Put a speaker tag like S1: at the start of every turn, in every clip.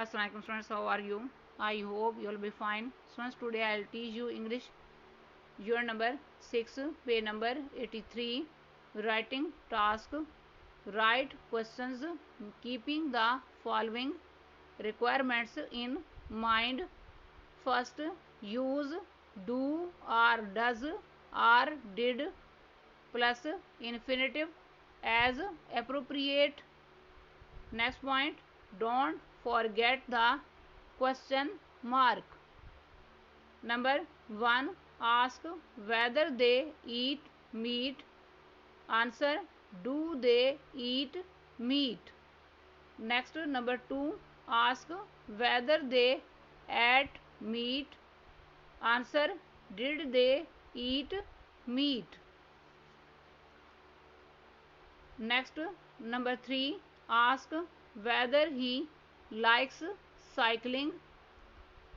S1: Assalamualaikum students, how are you? I hope you will be fine. Students, today I will teach you English unit number 6, page number 83, writing task. Write questions keeping the following requirements in mind. First, use do or does or did plus infinitive as appropriate. Next point, don't forget the question mark. Number 1, ask whether they eat meat. Answer, do they eat meat? Next, number 2, ask whether they ate meat. Answer, did they eat meat? Next, number 3, ask whether he likes cycling.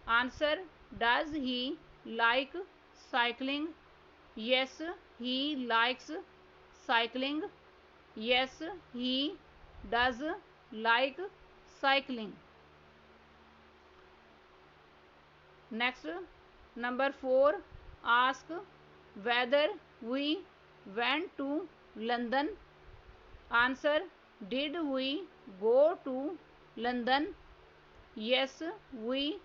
S1: Answer, does he like cycling? Yes, he likes cycling. Yes, he does like cycling. Next, number 4, ask whether we went to London. Answer, did we go to London? Yes, we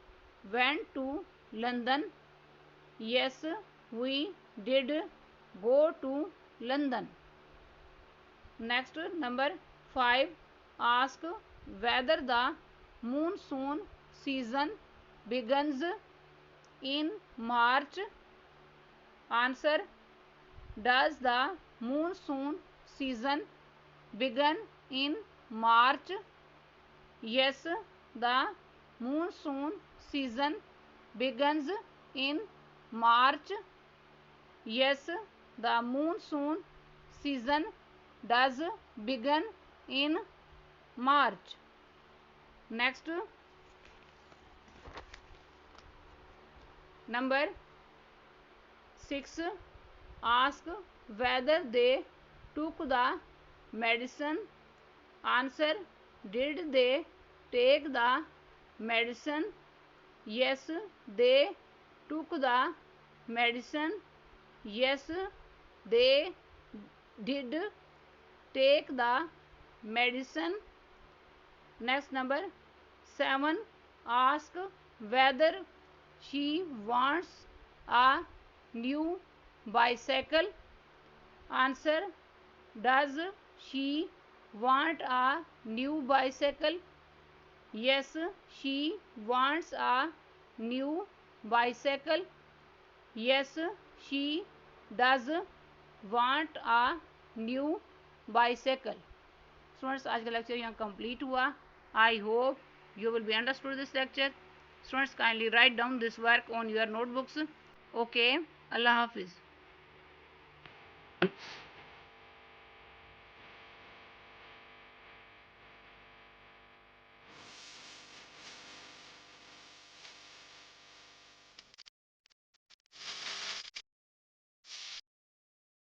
S1: went to London. Yes, we did go to London. Next, number 5, ask whether the monsoon season begins in March. Answer, does the monsoon season begin in March? Yes, the monsoon season begins in March. Yes, the monsoon season does begin in March. Next, number 6, ask whether they took the medicine. Answer, did they take the medicine? Yes, they took the medicine. Yes, they did take the medicine. Next, number 7, ask whether she wants a new bicycle. Answer, does she want a new bicycle? Yes, she wants a new bicycle. Yes, she does want a new bicycle. Students, आज का lecture यहाँ complete हुआ. I hope you will be understood this lecture. Students, kindly write down this work on your notebooks. Okay, Allah Hafiz.